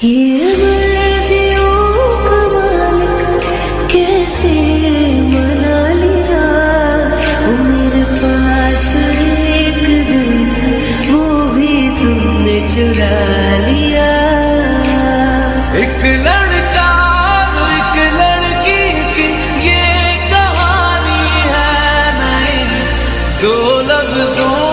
ये मर्जियों का मालिक कैसे मना लिया, वो मेरे पास एक दिल था, वो भी तुमने चुरा लिया। एक लड़का और एक लड़की की ये कहानी है नई, दो लफ्जों